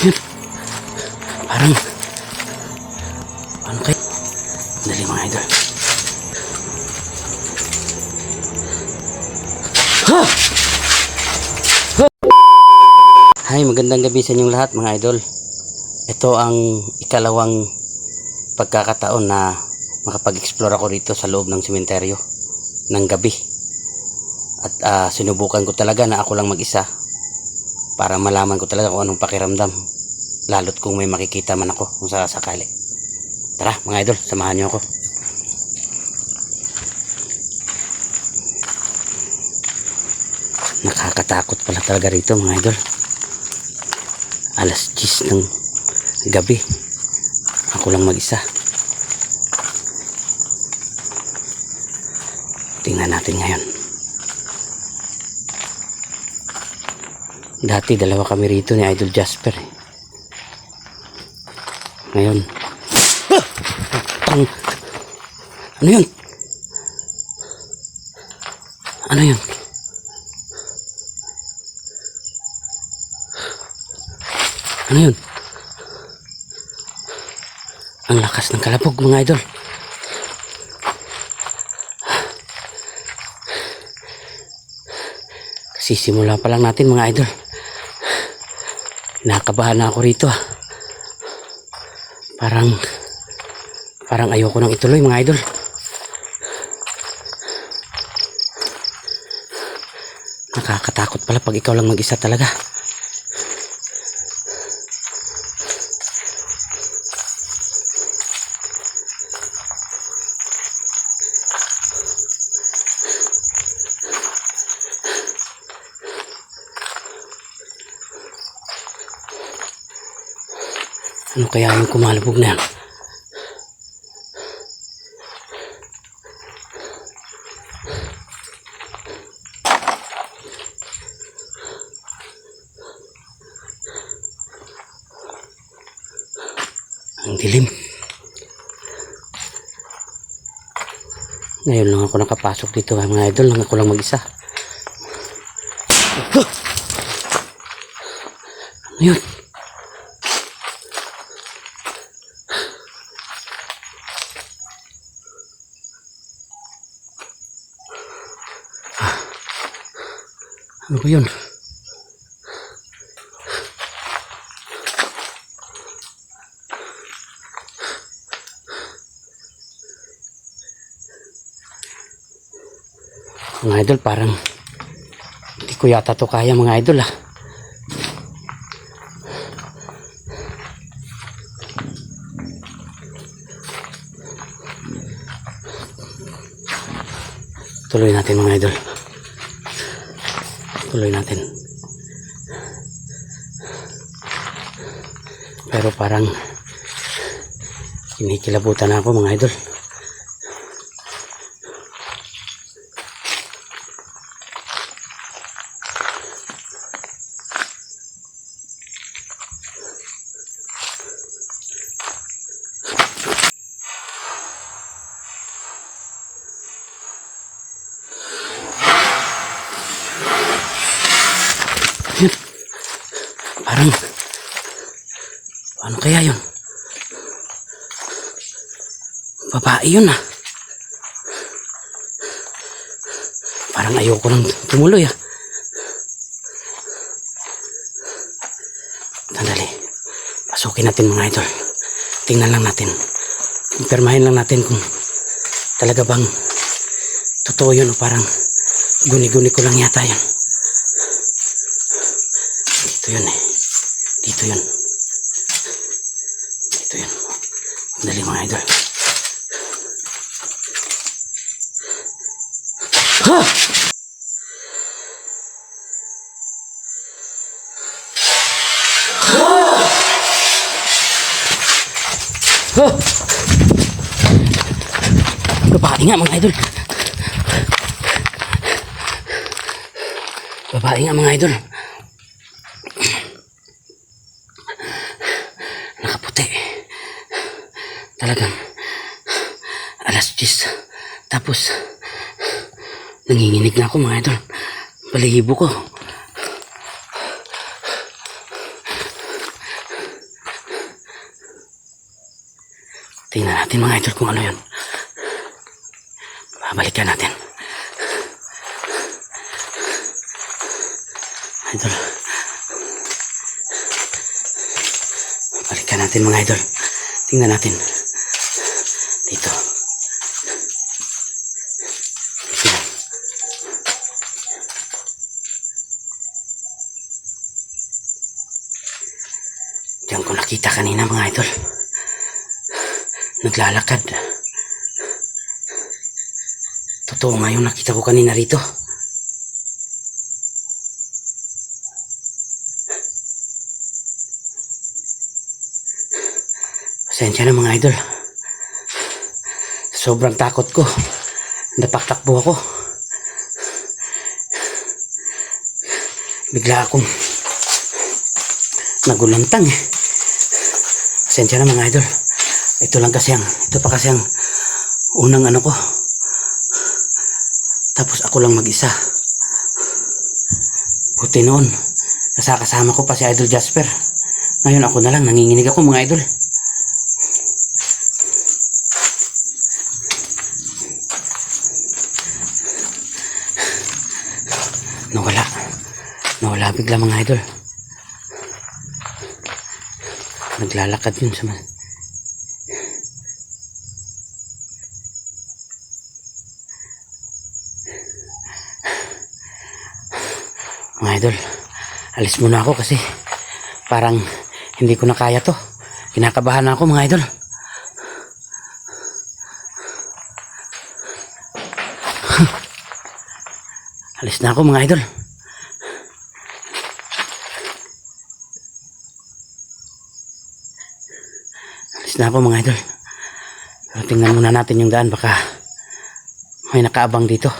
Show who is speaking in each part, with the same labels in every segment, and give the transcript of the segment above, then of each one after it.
Speaker 1: Yun. Parang ano kayo? Dali mga idol. Ha! Ha! Hi, magandang gabi sa inyong lahat mga idol. Ito ang ikalawang pagkakataon na makapag-explore ako rito sa loob ng sementeryo ng gabi. At sinubukan ko talaga na ako lang mag-isa para malaman ko talaga kung anong pakiramdam, lalo't kung may makikita man ako kung sakali. Tara mga idol, samahan niyo ako. Nakakatakot pala talaga rito mga idol. Alas 10 ng gabi, ako lang mag-isa. Tingnan natin ngayon. Dati dalawa kami rito ni Idol Jasper. Ngayon, ano yun? Ano yun? Ano yun? Ang lakas ng kalabog mga idol. Kasi simula pa lang natin mga idol. Nakabahan na ako rito. Parang ayoko nang ituloy mga idol. Nakakatakot pala pag ikaw lang mag-isa talaga. Ano kaya yung kumalabog na yan? Ang dilim. Ngayon lang ako nakapasok dito mga idol, lang ako lang mag-isa. Ano yun? Ano ba yun? Mga idol, parang hindi ko yata to kaya mga idol ah. Tuloy natin mga idol. Tuloy natin. Pero parang kinikilabutan na ako mga idol. Parang ano kaya yun? Babae yun ah. Parang ayoko nang tumuloy ah. Sandali, pasukin natin mga idol. Tingnan lang natin, kumpirmahin lang natin kung talaga bang totoo yun o parang guni-guni ko lang yata yun. Dito yun eh. Dito yun. Dito yun. Dali mga idol. Ha! Ha! Babae nga mga idol. Babae nga mga idol. Nakaputi. Talagang alas 10. Tapos nanginginig na ako mga idol. Balahibo ko. Tingnan natin mga idol kung ano yun. Babalikan natin. Idol. Balikan natin mga idol. Tingnan natin. Dito. Dito. Diyan ko nakita kanina mga idol. Naglalakad. Totoo nga yung nakita ko kanina rito. Pasensya na mga idol. Sobrang takot ko. Napaktakbo ako. Bigla akong nagulantang eh. Pasensya na mga idol. Ito pa kasi ang unang ano ko. Tapos ako lang mag-isa. Buti noon. Kasama ko pa si Idol Jasper. Ngayon ako na lang. Nanginginig ako mga idol. Nawala bigla mga idol. Naglalakad yun sa mga idol. Alis muna ako kasi parang hindi ko na kaya to. Kinakabahan na ako mga idol. Alis na ako mga idol. Alis na ako mga idol. Pero tingnan muna natin yung daan. Baka may nakaabang dito.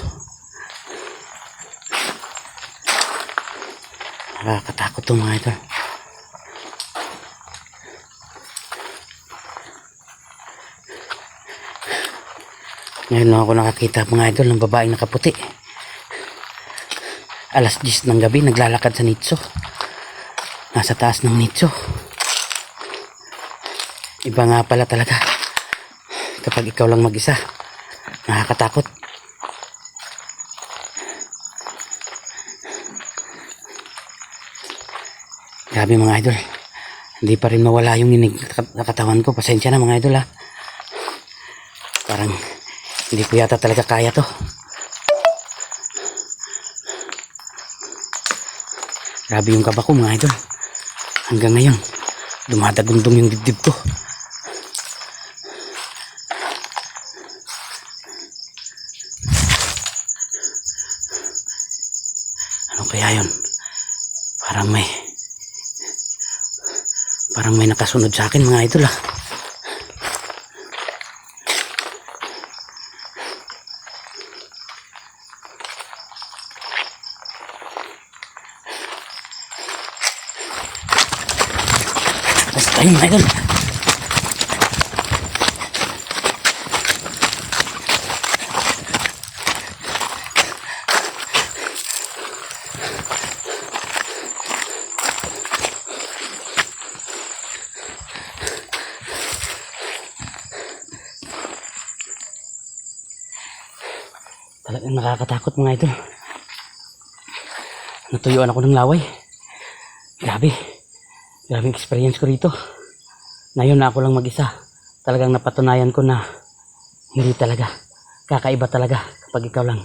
Speaker 1: Nakakatakot to mga idol. Ngayon lang ako nakakita mga idol ng babaeng nakaputi. Alas 10 ng gabi naglalakad sa Nitso. Nasa taas ng Nitso. Iba nga pala talaga kapag ikaw lang mag-isa. Nakakatakot. Grabe mga idol. Hindi pa rin mawala yung inig na katawan ko. Pasensya na mga idol ha. Parang hindi ko yata talaga kaya to. Grabe yung kaba ko mga idol. Hanggang ngayon dumadagundong yung dibdib ko. Ano kaya yun? Parang may nakasunod sa akin mga idol ha. Basta tayo mga idol. Talagang nakakatakot mga idol. Natuyuan ako ng laway. Grabe experience ko rito. Ngayon na ako lang mag-isa. Talagang napatunayan ko na hindi talaga. Kakaiba talaga kapag ikaw lang.